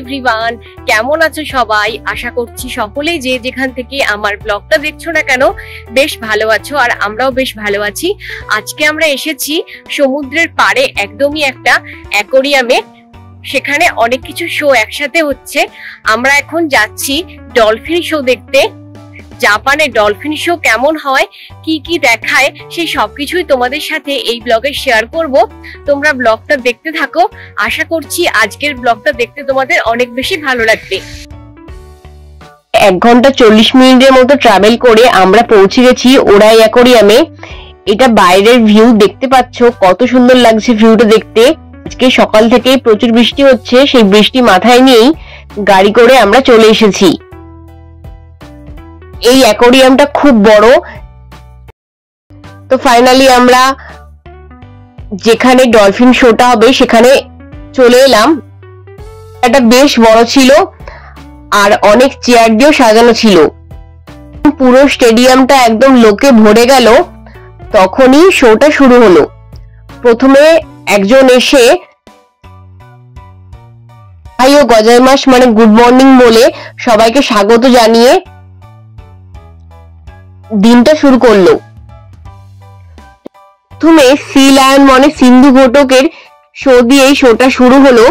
Everyone, কেমন আছো সবাই? আশা করছি সকলেই যে যেখান থেকে আমার ব্লগটা দেখছো না কেন বেশ ভালো আছো, আর আমরাও বেশ ভালো আছি। আজকে আমরা এসেছি সমুদ্রের পাড়ে একদমই একটা অ্যাকোরিয়ামে। সেখানে অনেক কিছু শো একসাথে হচ্ছে। আমরা এখন যাচ্ছি ডলফিন শো দেখতে। জাপানে ডলফিন শো কেমন হয়, কি কি দেখায়, সেই সবকিছুই তোমাদের সাথে এই ব্লগে শেয়ার করব। তোমরা ব্লগটা দেখতে থাকো। আশা করছি আজকের ব্লগটা দেখতে তোমাদের অনেক বেশি ভালো লাগবে। 1 ঘন্টা 40 মিনিটের মতো ট্রাভেল করে আমরা পৌঁছে গেছি ওরাই অ্যাকোরিয়ামে। এটা বাইরের ভিউ দেখতে পাচ্ছ, কত সুন্দর লাগছে ভিউটা দেখতে। আজকে সকাল থেকেই প্রচুর বৃষ্টি হচ্ছে, সেই বৃষ্টি মাথায় নিয়েই গাড়ি করে আমরা চলে এসেছি। এই অ্যাকোরিয়ামটা খুব বড়। তো ফাইনালি আমরা যেখানে ডলফিন শোটা হবে সেখানে চলে এলাম। এটা বেশ বড় ছিল আর অনেক চেয়ার দিয়েও সাজানো ছিল। পুরো স্টেডিয়ামটা একদম লোকে ভরে গেল। তখনই শোটা শুরু হলো। প্রথমে একজন এসে হাই ও গজাইমাস মানে গুড মর্নিং বলে সবাইকে স্বাগত জানিয়ে দিনটা শুরু করলো। প্রথমে সি লায়ন মানে সিন্ধু ঘটকের শো দিয়ে শোটা শুরু হলো।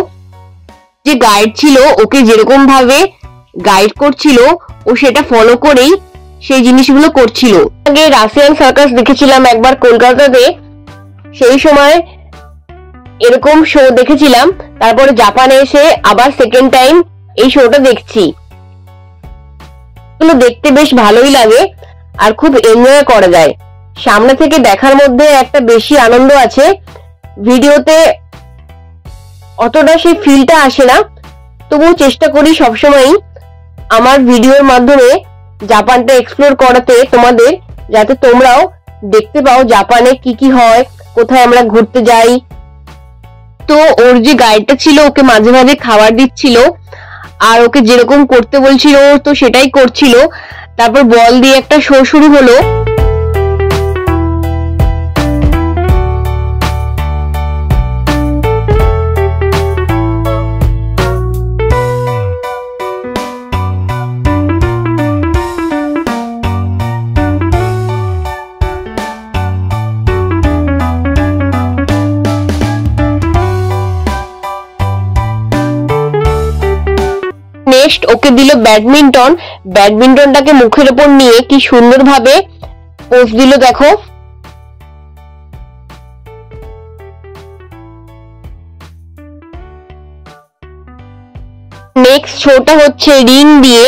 যে গাইড ছিল ওকে যেরকম ভাবে গাইড করছিল ও সেটা ফলো করেই সেই জিনিসগুলো করছিল। আগে রাশিয়ান সার্কাস দেখেছিলাম একবার কলকাতাতে, সেই সময় এরকম শো দেখেছিলাম। তারপরে জাপানে এসে আবার সেকেন্ড টাইম এই শোটা দেখছি। এগুলো দেখতে বেশ ভালোই লাগে আর খুব এনজয় করা যায়। সামনে থেকে দেখার মধ্যে একটা বেশি আনন্দ আছে, ভিডিওতে অতটা সেই ফিলটা আসে না। তবুও চেষ্টা করি সবসময় আমার ভিডিওর মাধ্যমে জাপানটা এক্সপ্লোর করাতে তোমাদের, যাতে তোমরাও দেখতে পাও জাপানে কি কি হয়, কোথায় আমরা ঘুরতে যাই। তো ওর যে গাইডটা ছিল ওকে মাঝে মাঝে খাবার দিচ্ছিল আর ওকে যেরকম করতে বলছিল তো সেটাই করছিল। তারপর বল দিয়ে একটা শো শুরু হলো। নেক্সট ওকে দিল ব্যাডমিন্টন। ব্যাডমিন্টনটাকে মুখের উপর নিয়ে কি সুন্দর ভাবে পোজ দিল দেখো। নেক্সট শোটা হচ্ছে রিং দিয়ে।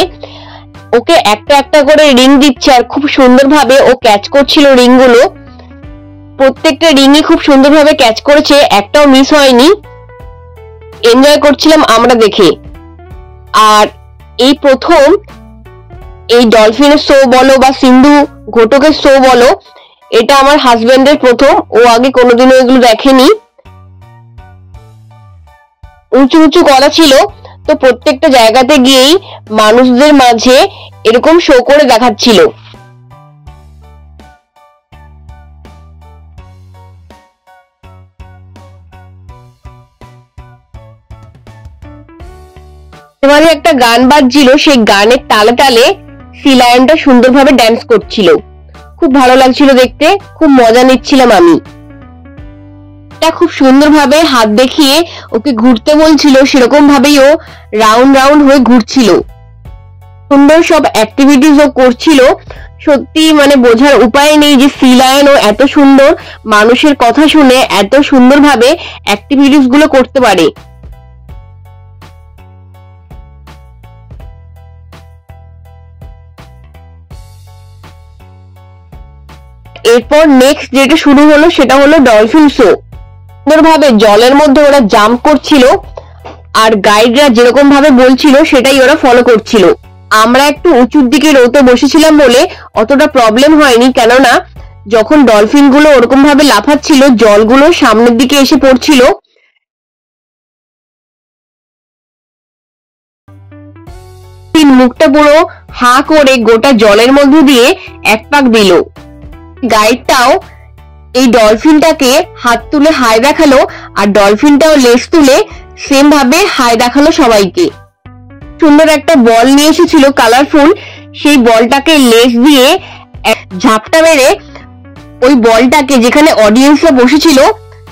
ওকে একটা একটা করে রিং দিচ্ছে আর খুব সুন্দর ভাবে ও ক্যাচ করছিল রিং গুলো। প্রত্যেকটা রিংই খুব সুন্দর ভাবে ক্যাচ করেছে, একটাও মিস হয়নি। এনজয় করছিলাম আমরা দেখে। আর এই প্রথম এই ডলফিনের শো বলো বা সিন্ধু ঘটকের শো বলো, এটা আমার হাজবেন্ডের প্রথম। ও আগে কোনোদিনও এগুলো দেখেনি। উঁচু উঁচু করা ছিল, তো প্রত্যেকটা জায়গাতে গিয়েই মানুষদের মাঝে এরকম শো করে দেখাচ্ছিল। এবারে একটা গান বাজছিল, সেই গানের তালে তালে সি লায়নটা সুন্দরভাবে ড্যান্স করছিল। খুব ভালো লাগছিল দেখতে, খুব মজা নিচ্ছিলাম আমি। এটা খুব সুন্দরভাবে হাত দেখিয়ে ওকে ঘুরতে বলছিল, সেরকম ভাবেই ও রাউন্ড রাউন্ড হয়ে ঘুরছিল। সুন্দর সব অ্যাক্টিভিটিস ও করছিল। সত্যি মানে বোঝার উপায় নেই যে সি লায়ন ও এত সুন্দর মানুষের কথা শুনে এত সুন্দরভাবে অ্যাক্টিভিটিস গুলো করতে পারে। এরপর নেক্সট যেটা শুরু হলো সেটা হলো ডলফিন শো। সুন্দরভাবে জলের মধ্যে ওরা জাম্প করছিল আর গাইডরা যেরকম ভাবে বলছিল সেটাই ওরা ফলো করছিল। আমরা একটু উঁচুর দিকে রোতে বসেছিলাম বলে অতটা প্রবলেম হয়নি, কেননা যখন ডলফিন গুলো ওরকম ভাবে লাফাচ্ছিল জলগুলো সামনের দিকে এসে পড়ছিল। মুখটা পুরো হা করে গোটা জলের মধ্যে দিয়ে এক পাক দিল। গাইডটাও এই ডলফিনটাকে হাত তুলে হাই দেখালো আর ডলফিনটাও লেজ তুলে সেম ভাবে হাই দেখালো সবাইকে। সুন্দর একটা বল নিয়ে এসেছিল কালারফুল, সেই বলটাকে লেজ দিয়ে ঝাপটা মেরে ওই বলটাকে যেখানে অডিয়েন্সরা বসেছিল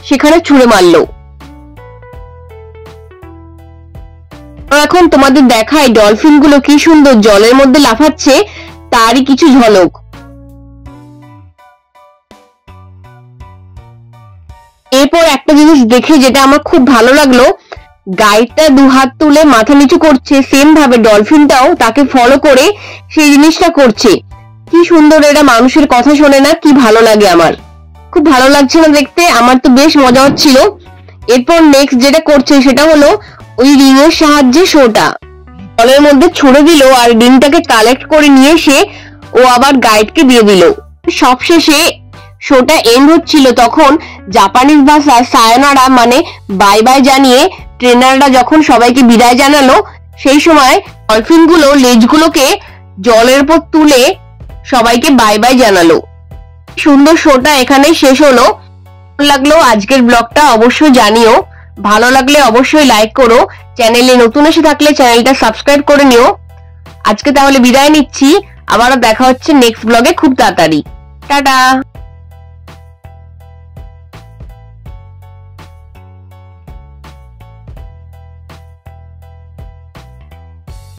সেখানে ছুঁড়ে মারলো। এখন তোমাদের দেখাই ডলফিন গুলো কি সুন্দর জলের মধ্যে লাফাচ্ছে, তারই কিছু ঝলক। এরপর একটা জিনিস দেখে যেটা আমার খুব ভালো লাগলো, গাইডটা 2 হাত তুলে মাথা নিচু করছে, সেম ভাবে ডলফিনটাও তাকে ফলো করে সেই জিনিসটা করছে। কি সুন্দর, এরা মানুষের কথা শোনে না, কি ভালো লাগে। আমার খুব ভালো লাগছে না দেখতে, আমার তো বেশ মজা হচ্ছিল। এরপর নেক্সট যেটা করছে সেটা হলো ওই রিং এর সাহায্যে শোটা জলের মধ্যে ছুড়ে দিল আর রিংটাকে কালেক্ট করে নিয়ে এসে ও আবার গাইডকে দিয়ে দিল। সবশেষে শোটা এন্ড হচ্ছিল, তখন জাপানিজ ভাষায় সায়োনারা মানে বাই বাই জানিয়ে ট্রেনাররা যখন সবাইকে বিদায় জানালো, সেই সময় ডলফিন গুলো লেজগুলোকে জলের উপর তুলে সবাইকে বাই বাই জানালো। সুন্দর শোটা এখানে শেষ হলো। ভালো লাগলো আজকের ব্লগটা অবশ্যই জানিও, ভালো লাগলে অবশ্যই লাইক করো, চ্যানেলে নতুন এসে থাকলে চ্যানেলটা সাবস্ক্রাইব করে নিও। আজকে তাহলে বিদায় নিচ্ছি, আবারও দেখা হচ্ছে নেক্সট ব্লগে খুব তাড়াতাড়ি। টাটা।